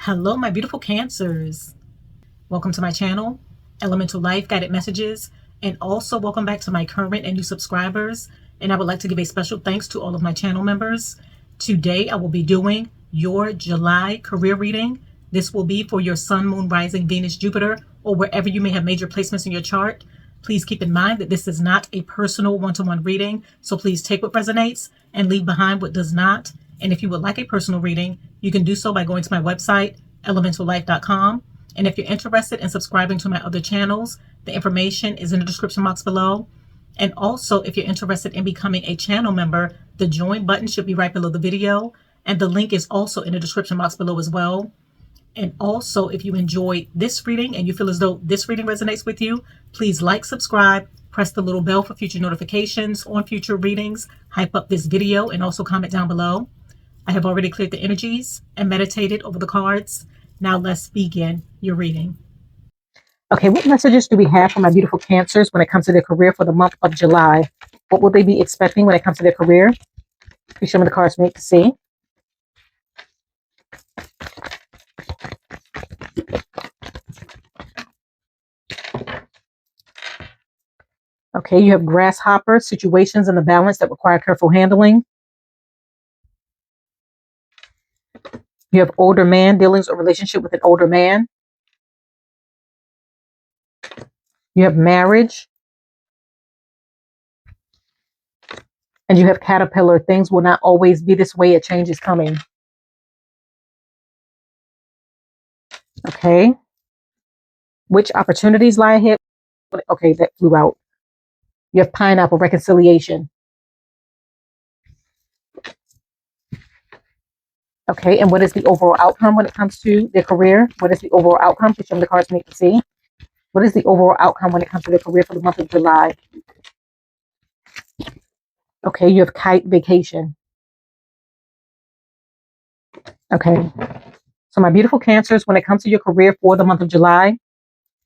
Hello, my beautiful Cancers. Welcome to my channel, EleMental Lyfe Guided Messages, and also welcome back to my current and new subscribers. And I would like to give a special thanks to all of my channel members. Today, I will be doing your July career reading. This will be for your Sun, Moon, Rising, Venus, Jupiter, or wherever you may have major placements in your chart. Please keep in mind that this is not a personal one-to-one reading, so please take what resonates and leave behind what does not. And if you would like a personal reading, you can do so by going to my website, ElementalLyfe.com. And if you're interested in subscribing to my other channels, the information is in the description box below. And also, if you're interested in becoming a channel member, the join button should be right below the video. And the link is also in the description box below as well. And also, if you enjoyed this reading and you feel as though this reading resonates with you, please like, subscribe, press the little bell for future notifications on future readings, hype up this video, and also comment down below. I have already cleared the energies and meditated over the cards. Now let's begin your reading. Okay, what messages do we have for my beautiful Cancers when it comes to their career for the month of July? What will they be expecting when it comes to their career? Please show me the cards for me to see. Okay, you have grasshopper, situations in the balance that require careful handling. You have older man, dealings or relationship with an older man. You have marriage. And you have caterpillar, things will not always be this way, a change is coming. Okay. Which opportunities lie ahead? Okay, that flew out. You have pineapple, reconciliation. Okay, and what is the overall outcome when it comes to their career? What is the overall outcome? Please show me the cards make to see. What is the overall outcome when it comes to their career for the month of July? Okay, you have kite, vacation. Okay, so my beautiful Cancers, when it comes to your career for the month of July,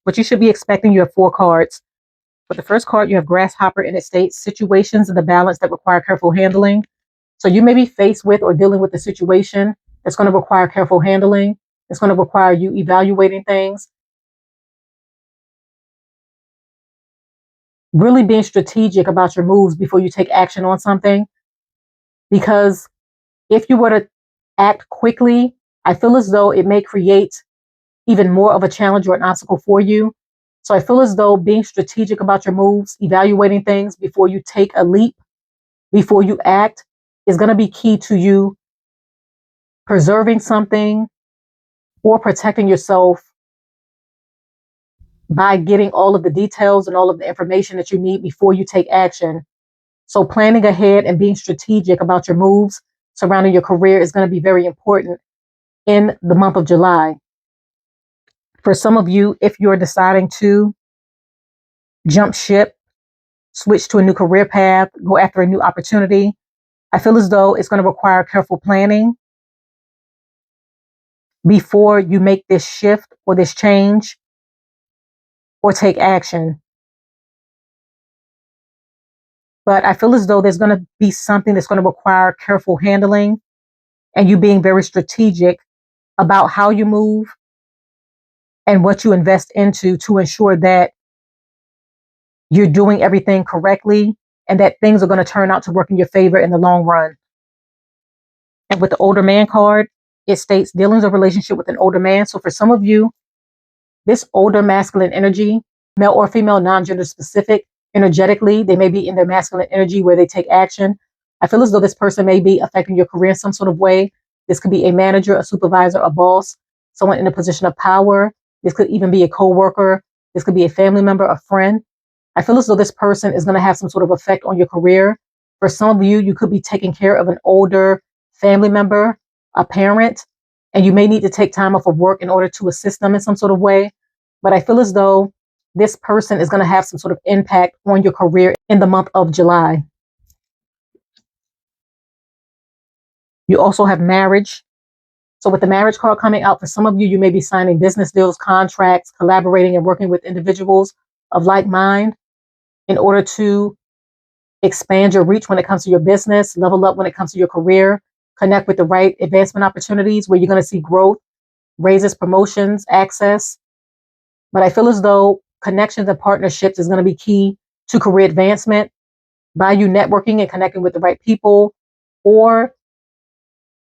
what you should be expecting, you have 4 cards. For the first card, you have grasshopper, and it states situations in the balance that require careful handling. So you may be faced with or dealing with a situation that's going to require careful handling. It's going to require you evaluating things. Really being strategic about your moves before you take action on something. Because if you were to act quickly, I feel as though it may create even more of a challenge or an obstacle for you. So I feel as though being strategic about your moves, evaluating things before you take a leap, before you act, is going to be key to you preserving something or protecting yourself by getting all of the details and all of the information that you need before you take action. So planning ahead and being strategic about your moves surrounding your career is going to be very important in the month of July. For some of you, if you're deciding to jump ship, switch to a new career path, go after a new opportunity, I feel as though it's going to require careful planning before you make this shift or this change or take action. But I feel as though there's going to be something that's going to require careful handling and you being very strategic about how you move and what you invest into to ensure that you're doing everything correctly and that things are going to turn out to work in your favor in the long run. And with the older man card, it states dealings or relationship with an older man. So for some of you, this older masculine energy, male or female, non-gender specific, energetically, they may be in their masculine energy where they take action. I feel as though this person may be affecting your career in some sort of way. This could be a manager, a supervisor, a boss, someone in a position of power. This could even be a co-worker. This could be a family member, a friend. I feel as though this person is going to have some sort of effect on your career. For some of you, you could be taking care of an older family member, a parent, and you may need to take time off of work in order to assist them in some sort of way. But I feel as though this person is going to have some sort of impact on your career in the month of July. You also have marriage. So with the marriage card coming out, for some of you, you may be signing business deals, contracts, collaborating and working with individuals of like mind in order to expand your reach when it comes to your business, level up when it comes to your career, connect with the right advancement opportunities where you're going to see growth raises, promotions, access. But I feel as though connections and partnerships is going to be key to career advancement by you networking and connecting with the right people, or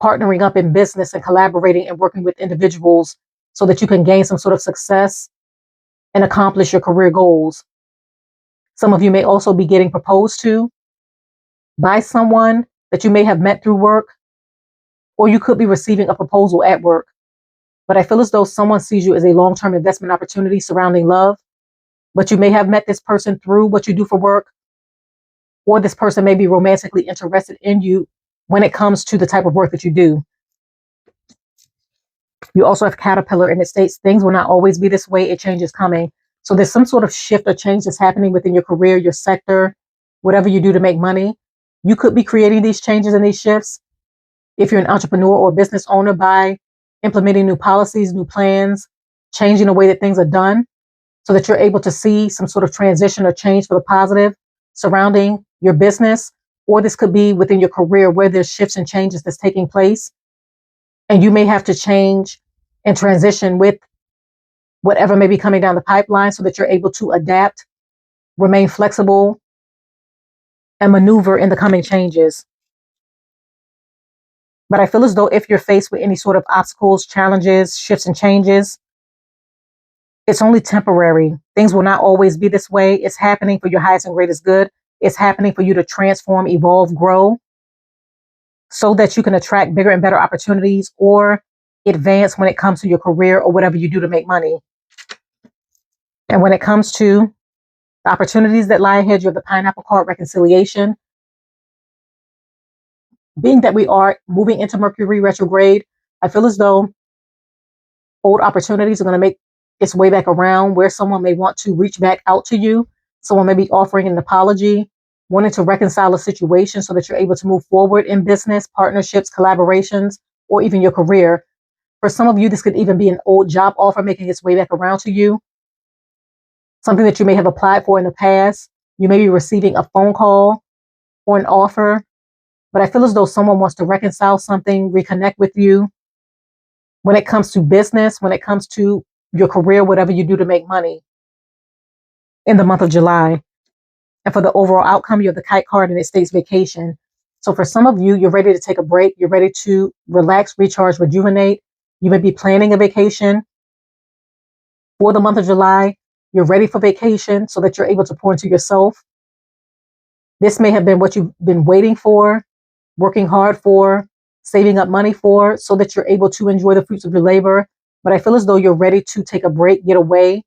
partnering up in business and collaborating and working with individuals so that you can gain some sort of success and accomplish your career goals. Some of you may also be getting proposed to by someone that you may have met through work, or you could be receiving a proposal at work. But I feel as though someone sees you as a long-term investment opportunity surrounding love, but you may have met this person through what you do for work, or this person may be romantically interested in you when it comes to the type of work that you do. You also have Caterpillar, and it states things will not always be this way. A change is coming. So there's some sort of shift or change that's happening within your career, your sector, whatever you do to make money. You could be creating these changes and these shifts if you're an entrepreneur or business owner by implementing new policies, new plans, changing the way that things are done so that you're able to see some sort of transition or change for the positive surrounding your business. Or this could be within your career where there's shifts and changes that's taking place, and you may have to change and transition with whatever may be coming down the pipeline so that you're able to adapt, remain flexible, and maneuver in the coming changes. But I feel as though if you're faced with any sort of obstacles, challenges, shifts, and changes, it's only temporary. Things will not always be this way. It's happening for your highest and greatest good. It's happening for you to transform, evolve, grow, so that you can attract bigger and better opportunities or advance when it comes to your career or whatever you do to make money. And when it comes to the opportunities that lie ahead, you have the pineapple card, reconciliation. Being that we are moving into Mercury retrograde, I feel as though old opportunities are going to make its way back around, where someone may want to reach back out to you. Someone may be offering an apology, wanting to reconcile a situation so that you're able to move forward in business, partnerships, collaborations, or even your career. For some of you, this could even be an old job offer making its way back around to you. Something that you may have applied for in the past. You may be receiving a phone call or an offer, but I feel as though someone wants to reconcile something, reconnect with you when it comes to business, when it comes to your career, whatever you do to make money in the month of July. And for the overall outcome, you have the kite card, and it states vacation. So for some of you, you're ready to take a break. You're ready to relax, recharge, rejuvenate. You may be planning a vacation for the month of July. You're ready for vacation so that you're able to pour into yourself. This may have been what you've been waiting for, working hard for, saving up money for, so that you're able to enjoy the fruits of your labor. But I feel as though you're ready to take a break, get away,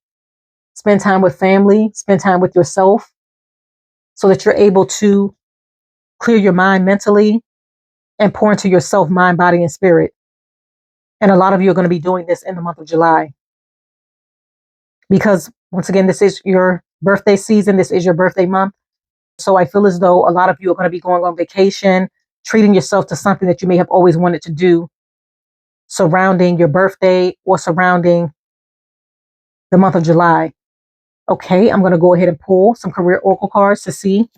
spend time with family, spend time with yourself, so that you're able to clear your mind mentally and pour into yourself, mind, body, and spirit. And a lot of you are going to be doing this in the month of July. Because once again, this is your birthday season. This is your birthday month. So I feel as though a lot of you are going to be going on vacation, treating yourself to something that you may have always wanted to do surrounding your birthday or surrounding the month of July. Okay, I'm going to go ahead and pull some career oracle cards to see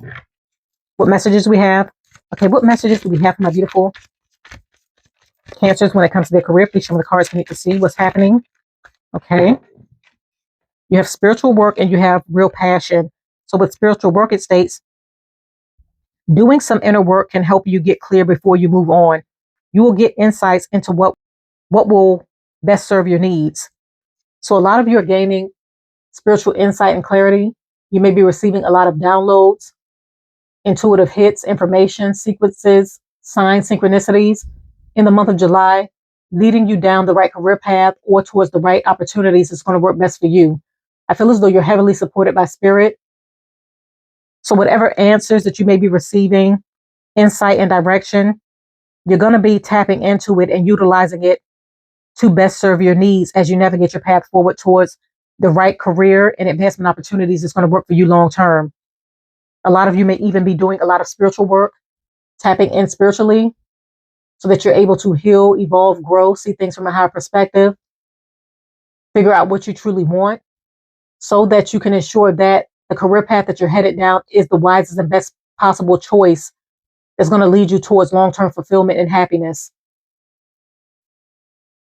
what messages we have. Okay, what messages do we have for my beautiful Cancers when it comes to their career? Please show me the cards we need to see what's happening. Okay. You have spiritual work and you have real passion. So with spiritual work, it states, doing some inner work can help you get clear before you move on. You will get insights into what will best serve your needs. So a lot of you are gaining spiritual insight and clarity. You may be receiving a lot of downloads, intuitive hits, information, sequences, signs, synchronicities in the month of July, leading you down the right career path or towards the right opportunities that's going to work best for you. I feel as though you're heavily supported by spirit. So whatever answers that you may be receiving, insight and direction, you're going to be tapping into it and utilizing it to best serve your needs as you navigate your path forward towards the right career and advancement opportunities that's going to work for you long term. A lot of you may even be doing a lot of spiritual work, tapping in spiritually so that you're able to heal, evolve, grow, see things from a higher perspective, figure out what you truly want so that you can ensure that the career path that you're headed down is the wisest and best possible choice that's going to lead you towards long-term fulfillment and happiness.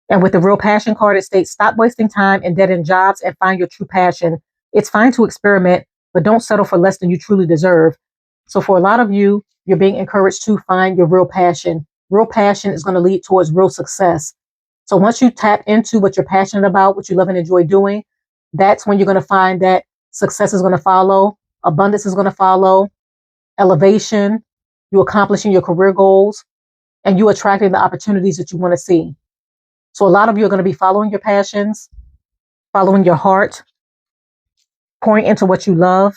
And with the real passion card, it states, stop wasting time in dead end jobs and find your true passion. It's fine to experiment, but don't settle for less than you truly deserve. So for a lot of you, you're being encouraged to find your real passion. Real passion is going to lead towards real success. So once you tap into what you're passionate about, what you love and enjoy doing, that's when you're going to find that success is going to follow, abundance is going to follow, elevation, you accomplishing your career goals, and you attracting the opportunities that you want to see. So a lot of you are going to be following your passions, following your heart, pouring into what you love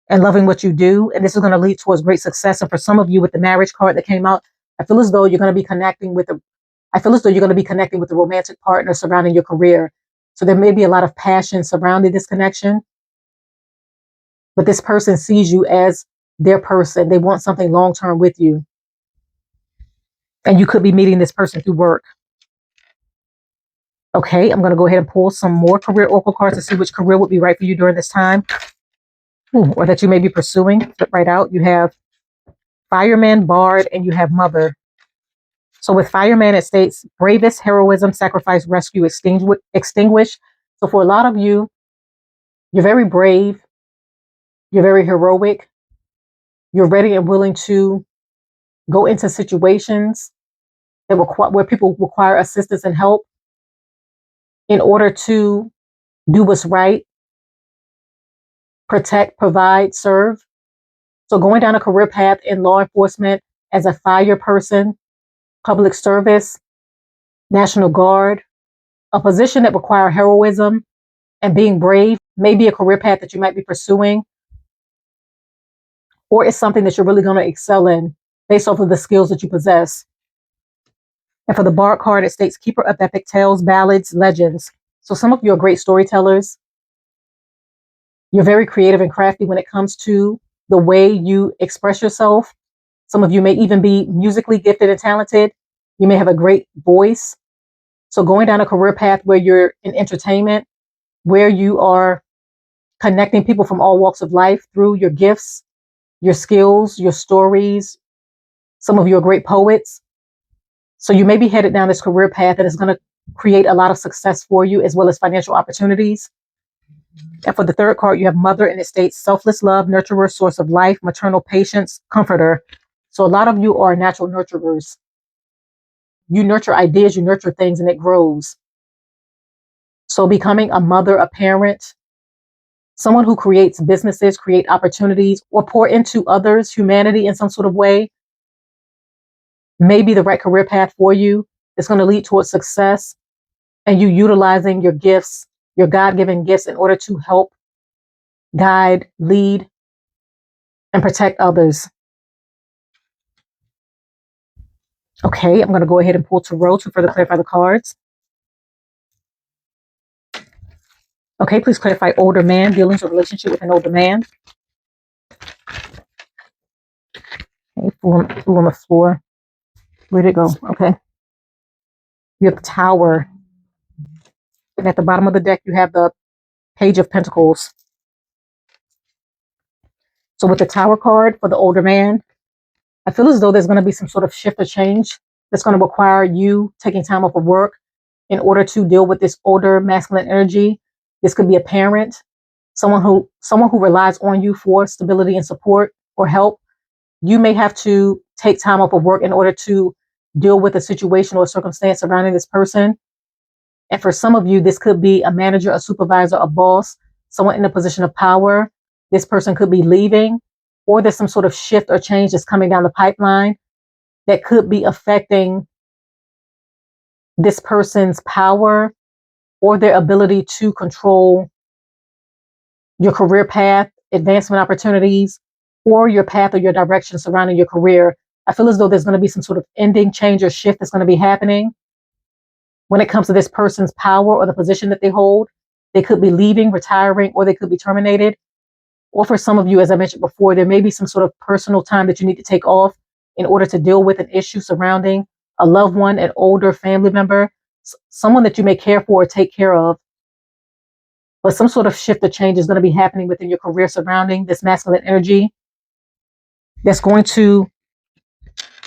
and loving what you do. And this is going to lead towards great success. And for some of you with the marriage card that came out, I feel as though you're going to be connecting with a romantic partner surrounding your career. So there may be a lot of passion surrounding this connection, but this person sees you as their person. They want something long-term with you. And you could be meeting this person through work. Okay, I'm going to go ahead and pull some more career oracle cards to see which career would be right for you during this time. Or that you may be pursuing. Flip right out. You have Fireman, Bard, and you have Mother. So with Fireman, it states bravest, heroism, sacrifice, rescue, extinguish. So for a lot of you, you're very brave. You're very heroic. You're ready and willing to go into situations that where people require assistance and help in order to do what's right, protect, provide, serve. So going down a career path in law enforcement as a fire person, public service, National Guard, a position that requires heroism and being brave may be a career path that you might be pursuing, or it's something that you're really going to excel in based off of the skills that you possess. And for the Bard card, it states keeper of epic tales, ballads, legends. So some of you are great storytellers. You're very creative and crafty when it comes to the way you express yourself. Some of you may even be musically gifted and talented. You may have a great voice. So going down a career path where you're in entertainment, where you are connecting people from all walks of life through your gifts, your skills, your stories. Some of you are great poets. So you may be headed down this career path that is going to create a lot of success for you, as well as financial opportunities. And for the third card, you have Mother, and it states selfless love, nurturer, source of life, maternal patience, comforter. So a lot of you are natural nurturers. You nurture ideas, you nurture things, and it grows. So becoming a mother, a parent, someone who creates businesses, create opportunities, or pour into others, humanity in some sort of way, may be the right career path for you. It's going to lead towards success and you utilizing your gifts, your God-given gifts, in order to help, guide, lead, and protect others. Okay, I'm going to go ahead and pull Tarot to further clarify the cards. Okay, please clarify older man, dealings or relationship with an older man. Okay, fool on the floor. Where'd it go? Okay. You have the Tower. And at the bottom of the deck, you have the Page of Pentacles. So with the Tower card for the older man, I feel as though there's going to be some sort of shift or change that's going to require you taking time off of work in order to deal with this older masculine energy. This could be a parent, someone who relies on you for stability and support or help. You may have to take time off of work in order to deal with a situation or a circumstance surrounding this person. And for some of you, this could be a manager, a supervisor, a boss, someone in a position of power. This person could be leaving, or there's some sort of shift or change that's coming down the pipeline that could be affecting this person's power or their ability to control your career path, advancement opportunities, or your path or your direction surrounding your career. I feel as though there's going to be some sort of ending, change, or shift that's going to be happening when it comes to this person's power or the position that they hold. They could be leaving, retiring, or they could be terminated. Or for some of you, as I mentioned before, there may be some sort of personal time that you need to take off in order to deal with an issue surrounding a loved one, an older family member, someone that you may care for or take care of. But some sort of shift or change is going to be happening within your career surrounding this masculine energy that's going to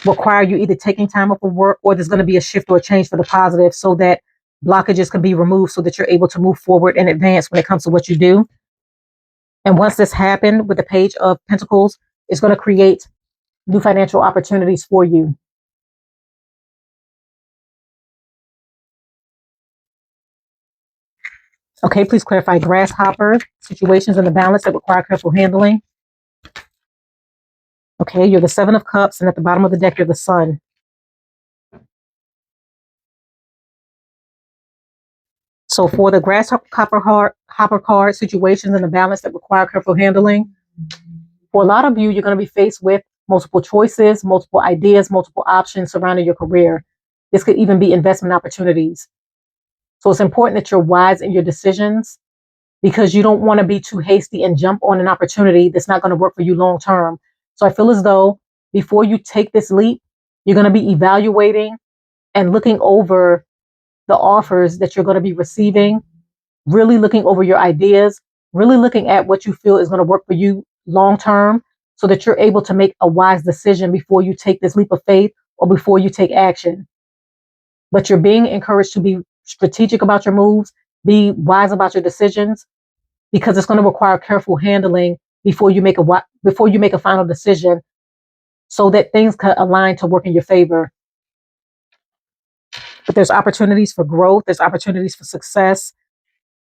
require you either taking time off of work, or there's going to be a shift or a change for the positive, so that blockages can be removed so that you're able to move forward and advance when it comes to what you do. And once this happened with the Page of Pentacles, it's going to create new financial opportunities for you. Okay, please clarify grasshopper situations in the balance that require careful handling. Okay, you're the Seven of Cups, and at the bottom of the deck, you're the Sun. So for the grasshopper card, situations in the balance that require careful handling, for a lot of you, you're going to be faced with multiple choices, multiple ideas, multiple options surrounding your career. This could even be investment opportunities. So it's important that you're wise in your decisions, because you don't want to be too hasty and jump on an opportunity that's not going to work for you long term. So I feel as though before you take this leap, you're going to be evaluating and looking over the offers that you're going to be receiving, really looking over your ideas, really looking at what you feel is going to work for you long term, so that you're able to make a wise decision before you take this leap of faith or before you take action. But you're being encouraged to be strategic about your moves, be wise about your decisions, because it's going to require careful handling before you make a final decision, so that things can align to work in your favor. But there's opportunities for growth, there's opportunities for success.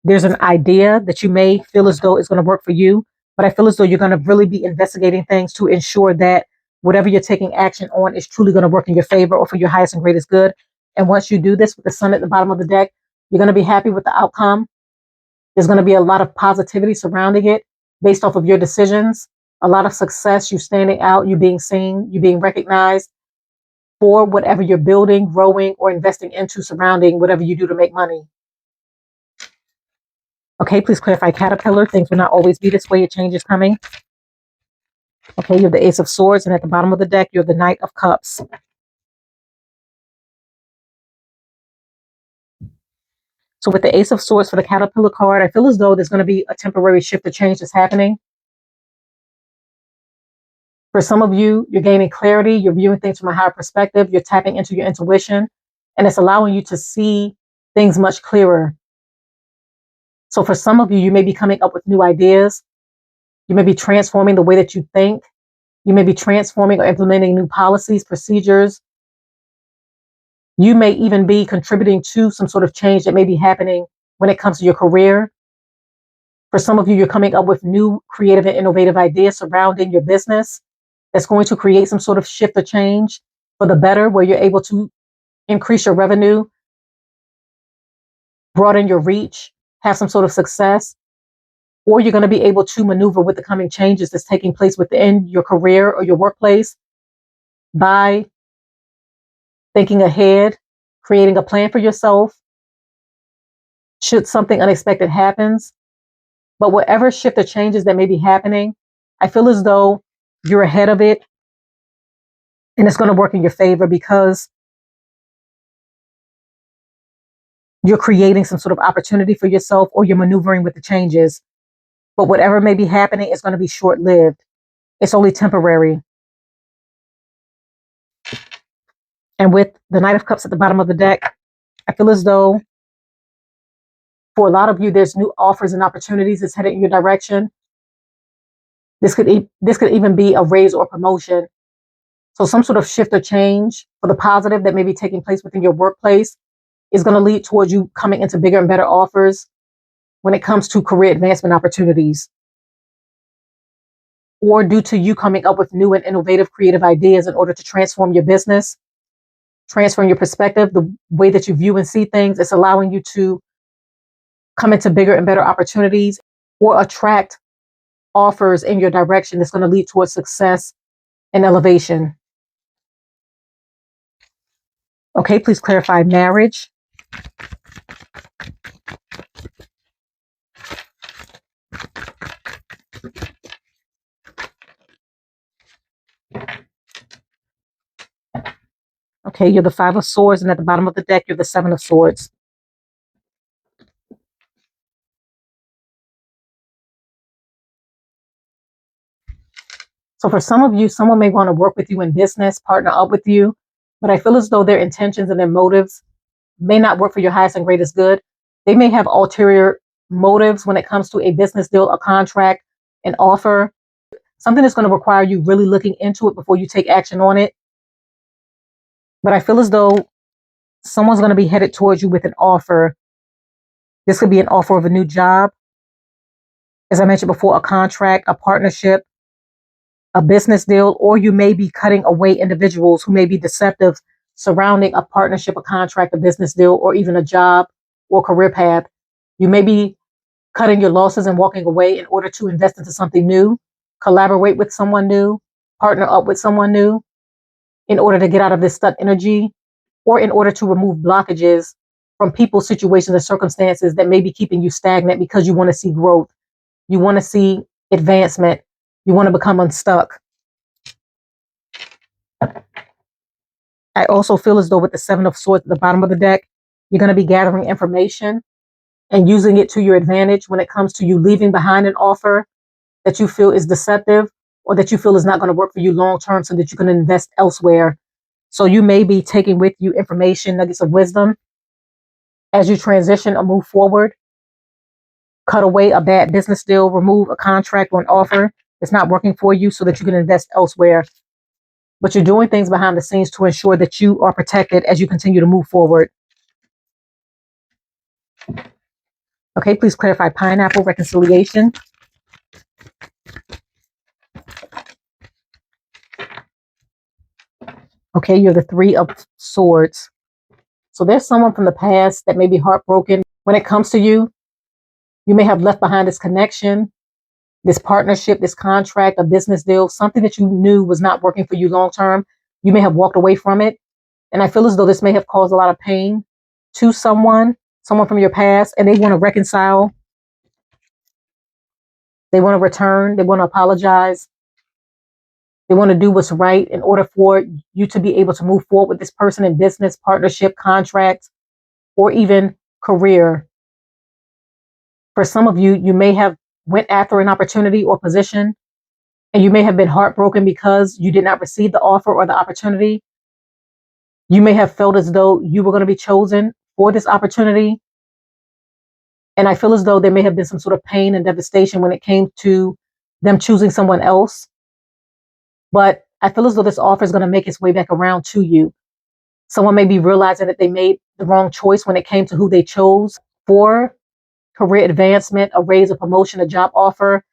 There's an idea that you may feel as though is going to work for you, but I feel as though you're going to really be investigating things to ensure that whatever you're taking action on is truly going to work in your favor or for your highest and greatest good. And once you do this with the Sun at the bottom of the deck, you're going to be happy with the outcome. There's going to be a lot of positivity surrounding it based off of your decisions, a lot of success, you standing out, you being seen, you being recognized for whatever you're building, growing, or investing into surrounding whatever you do to make money. Okay, please clarify Caterpillar. Things will not always be this way. A change is coming. Okay, you have the Ace of Swords, and at the bottom of the deck, you have the Knight of Cups. So with the Ace of Swords for the Caterpillar card, I feel as though there's going to be a temporary shift or change that's happening. For some of you, you're gaining clarity. You're viewing things from a higher perspective. You're tapping into your intuition, and it's allowing you to see things much clearer. So for some of you, you may be coming up with new ideas. You may be transforming the way that you think. You may be transforming or implementing new policies, procedures. You may even be contributing to some sort of change that may be happening when it comes to your career. For some of you, you're coming up with new creative and innovative ideas surrounding your business that's going to create some sort of shift or change for the better, where you're able to increase your revenue, broaden your reach, have some sort of success, or you're going to be able to maneuver with the coming changes that's taking place within your career or your workplace by thinking ahead, creating a plan for yourself should something unexpected happens. But whatever shift or changes that may be happening, I feel as though you're ahead of it, and it's going to work in your favor, because you're creating some sort of opportunity for yourself, or you're maneuvering with the changes. But whatever may be happening is going to be short-lived. It's only temporary. And with the Knight of Cups at the bottom of the deck, I feel as though for a lot of you, there's new offers and opportunities that's headed in your direction. This could even be a raise or promotion. So some sort of shift or change for the positive that may be taking place within your workplace is going to lead towards you coming into bigger and better offers when it comes to career advancement opportunities, or due to you coming up with new and innovative creative ideas in order to transform your business, transform your perspective, the way that you view and see things. It's allowing you to come into bigger and better opportunities, or attract offers in your direction that's going to lead towards success and elevation. Okay, please clarify marriage. Okay, you're the Five of Swords, and at the bottom of the deck, you're the Seven of Swords. So So for some of you, someone may want to work with you in business, partner up with you, but I feel as though their intentions and their motives may not work for your highest and greatest good. They may have ulterior motives when it comes to a business deal, a contract, an offer, something that's going to require you really looking into it before you take action on it. But I feel as though someone's going to be headed towards you with an offer. This could be an offer of a new job. As I mentioned before, a contract, a partnership, a business deal, or you may be cutting away individuals who may be deceptive surrounding a partnership, a contract, a business deal, or even a job or career path. You may be cutting your losses and walking away in order to invest into something new, collaborate with someone new, partner up with someone new in order to get out of this stuck energy, or in order to remove blockages from people, situations, and circumstances that may be keeping you stagnant because you want to see growth. You want to see advancement. You want to become unstuck. I also feel as though with the Seven of Swords at the bottom of the deck, you're going to be gathering information and using it to your advantage when it comes to you leaving behind an offer that you feel is deceptive or that you feel is not going to work for you long term, so that you can invest elsewhere. So you may be taking with you information, nuggets of wisdom as you transition or move forward. Cut away a bad business deal, remove a contract or an offer that's not working for you so that you can invest elsewhere. But you're doing things behind the scenes to ensure that you are protected as you continue to move forward. Okay, please clarify pineapple reconciliation. Okay, you're the Three of Swords. So there's someone from the past that may be heartbroken when it comes to you. You may have left behind this connection, this partnership, this contract, a business deal, something that you knew was not working for you long term. You may have walked away from it. And I feel as though this may have caused a lot of pain to someone from your past, and they want to reconcile. They want to return. They want to apologize. They want to do what's right in order for you to be able to move forward with this person in business, partnership, contract, or even career. For some of you, you may have went after an opportunity or position, and you may have been heartbroken because you did not receive the offer or the opportunity. You may have felt as though you were going to be chosen for this opportunity. And I feel as though there may have been some sort of pain and devastation when it came to them choosing someone else. But I feel as though this offer is going to make its way back around to you. Someone may be realizing that they made the wrong choice when it came to who they chose for career advancement, a raise, a promotion, a job offer.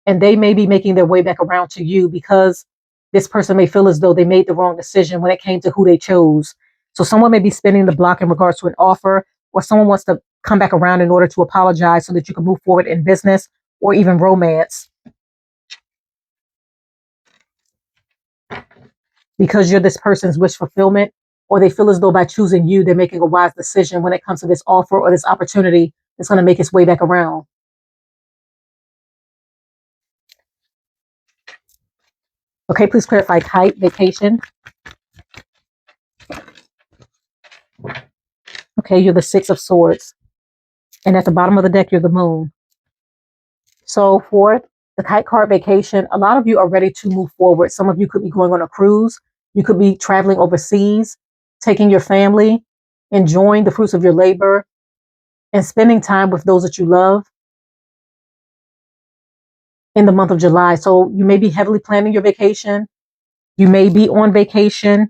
And they may be making their way back around to you because this person may feel as though they made the wrong decision when it came to who they chose. So someone may be spinning the block in regards to an offer, or someone wants to come back around in order to apologize so that you can move forward in business or even romance. Because you're this person's wish fulfillment, or they feel as though by choosing you, they're making a wise decision when it comes to this offer or this opportunity that's going to make its way back around. Okay, please clarify kite, vacation. Okay, you're the Six of Swords. And at the bottom of the deck, you're the Moon. So for the kite card, vacation, a lot of you are ready to move forward. Some of you could be going on a cruise. You could be traveling overseas, taking your family, enjoying the fruits of your labor, and spending time with those that you love in the month of July. So you may be heavily planning your vacation. You may be on vacation.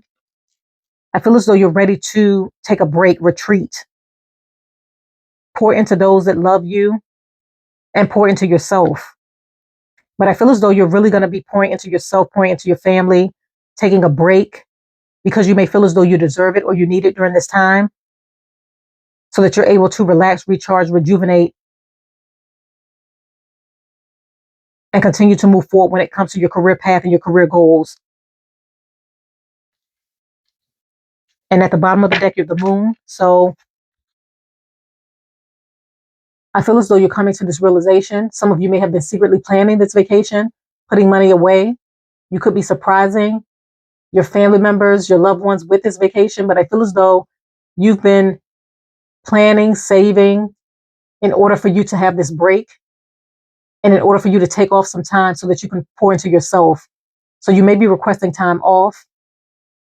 I feel as though you're ready to take a break, retreat, pour into those that love you, and pour into yourself. But I feel as though you're really going to be pouring into yourself, pouring into your family, taking a break because you may feel as though you deserve it or you need it during this time so that you're able to relax, recharge, rejuvenate, and continue to move forward when it comes to your career path and your career goals. And at the bottom of the deck, you're the Moon. So I feel as though you're coming to this realization. Some of you may have been secretly planning this vacation, putting money away. You could be surprising your family members, your loved ones with this vacation. But I feel as though you've been planning, saving in order for you to have this break and in order for you to take off some time so that you can pour into yourself. So you may be requesting time off,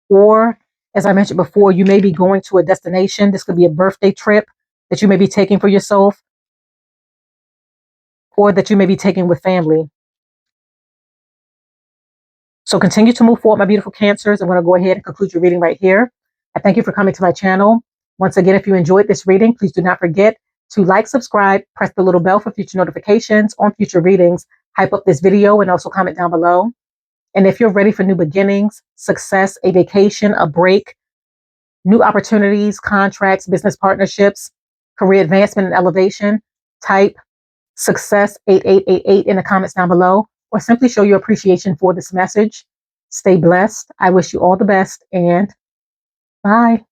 or as I mentioned before, you may be going to a destination. This could be a birthday trip that you may be taking for yourself, or that you may be taking with family. So continue to move forward, my beautiful Cancers. I'm going to go ahead and conclude your reading right here. I thank you for coming to my channel. Once again, if you enjoyed this reading, please do not forget to like, subscribe, press the little bell for future notifications on future readings, hype up this video, and also comment down below. And if you're ready for new beginnings, success, a vacation, a break, new opportunities, contracts, business partnerships, career advancement and elevation, type success 8888 in the comments down below, or simply show your appreciation for this message. Stay blessed. I wish you all the best, and bye.